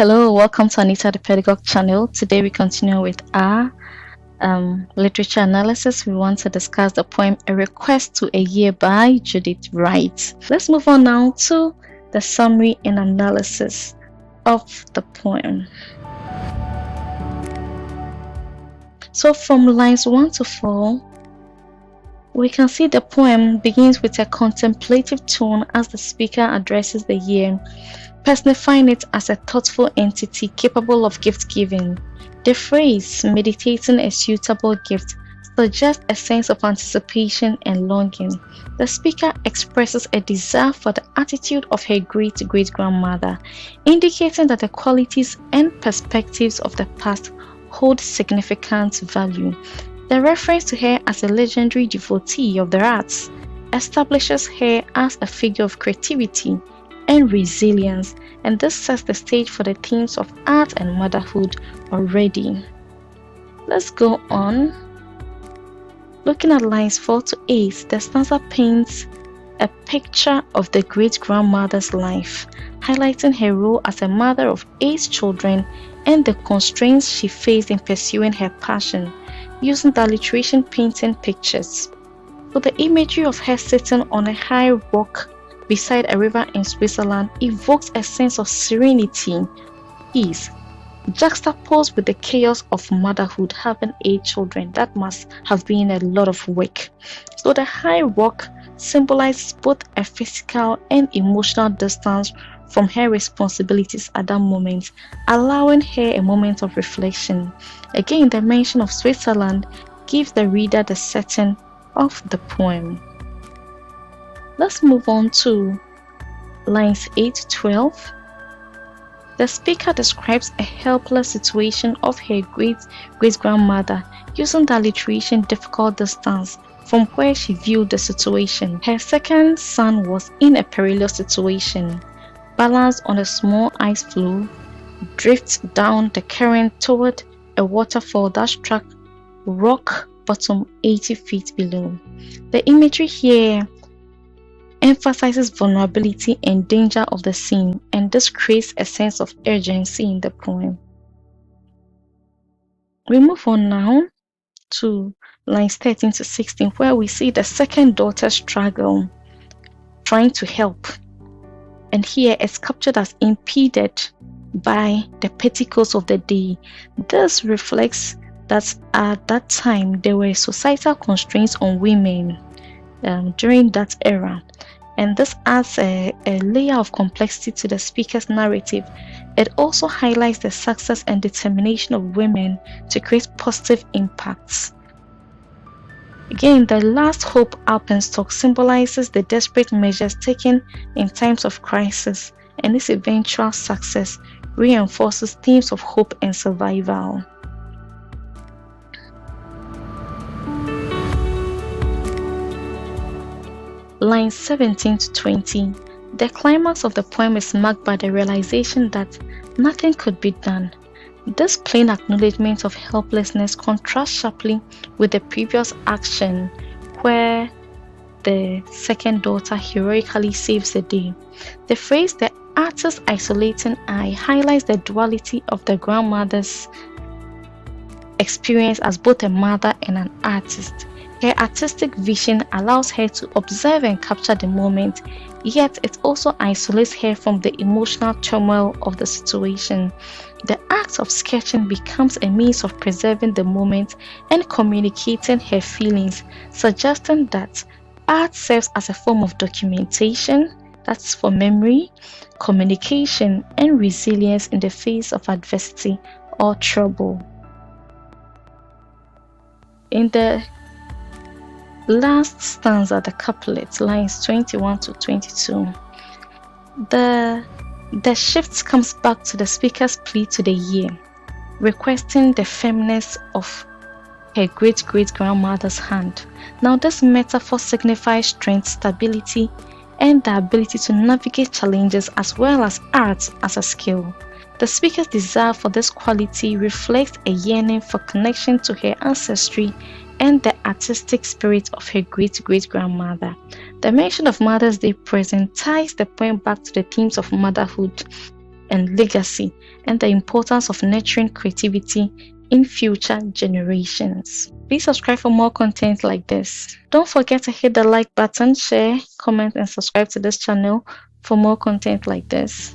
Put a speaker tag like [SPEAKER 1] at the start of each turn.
[SPEAKER 1] Hello, welcome to Anita the Pedagogue channel. Today we continue with our literature analysis. We want to discuss the poem A Request to a Year by Judith Wright. Let's move on now to the summary and analysis of the poem. So from lines 1 to 4, we can see the poem begins with a contemplative tone as the speaker addresses the year, personifying it as a thoughtful entity capable of gift-giving. The phrase, meditating a suitable gift, suggests a sense of anticipation and longing. The speaker expresses a desire for the attitude of her great-great-grandmother, indicating that the qualities and perspectives of the past hold significant value. The reference to her as a legendary devotee of the arts establishes her as a figure of creativity and resilience, and this sets the stage for the themes of art and motherhood already. Let's go on. Looking at lines 4 to 8, the stanza paints a picture of the great-grandmother's life, highlighting her role as a mother of 8 children and the constraints she faced in pursuing her passion, using the alliteration painting pictures. So the imagery of her sitting on a high rock beside a river in Switzerland evokes a sense of serenity, peace, juxtaposed with the chaos of motherhood, having 8 children. That must have been a lot of work. So the high rock symbolizes both a physical and emotional distance from her responsibilities at that moment, allowing her a moment of reflection. Again, the mention of Switzerland gives the reader the setting of the poem. Let's move on to lines 8 to 12. The speaker describes a helpless situation of her great-grandmother using the alliteration difficult distance from where she viewed the situation. Her second son was in a perilous situation, balanced on a small ice floe, drifts down the current toward a waterfall that struck rock bottom 80 feet below. The imagery here emphasizes vulnerability and danger of the scene, and this creates a sense of urgency in the poem. We move on now to lines 13 to 16, where we see the second daughter struggle, trying to help. And here it's captured as impeded by the petticoats of the day. This reflects that at that time there were societal constraints on women during that era. And this adds a layer of complexity to the speaker's narrative. It also highlights the success and determination of women to create positive impacts. Again, the last hope alpenstock symbolizes the desperate measures taken in times of crisis, and its eventual success reinforces themes of hope and survival. Lines 17 to 20. The climax of the poem is marked by the realization that nothing could be done. This plain acknowledgement of helplessness contrasts sharply with the previous action, where the second daughter heroically saves the day. The phrase "the artist's isolating eye" highlights the duality of the grandmother's experience as both a mother and an artist. Her artistic vision allows her to observe and capture the moment, yet it also isolates her from the emotional turmoil of the situation. The act of sketching becomes a means of preserving the moment and communicating her feelings, suggesting that art serves as a form of documentation, that's for memory, communication, and resilience in the face of adversity or trouble. In the last stanza, the couplet, lines 21 to 22, the shift comes back to the speaker's plea to the year, requesting the firmness of her great-great-grandmother's hand. Now, this metaphor signifies strength, stability, and the ability to navigate challenges, as well as art as a skill. The speaker's desire for this quality reflects a yearning for connection to her ancestry and the artistic spirit of her great-great-grandmother. The mention of Mother's Day present ties the poem back to the themes of motherhood and legacy, and the importance of nurturing creativity in future generations. Please subscribe for more content like this. Don't forget to hit the like button, share, comment, and subscribe to this channel for more content like this.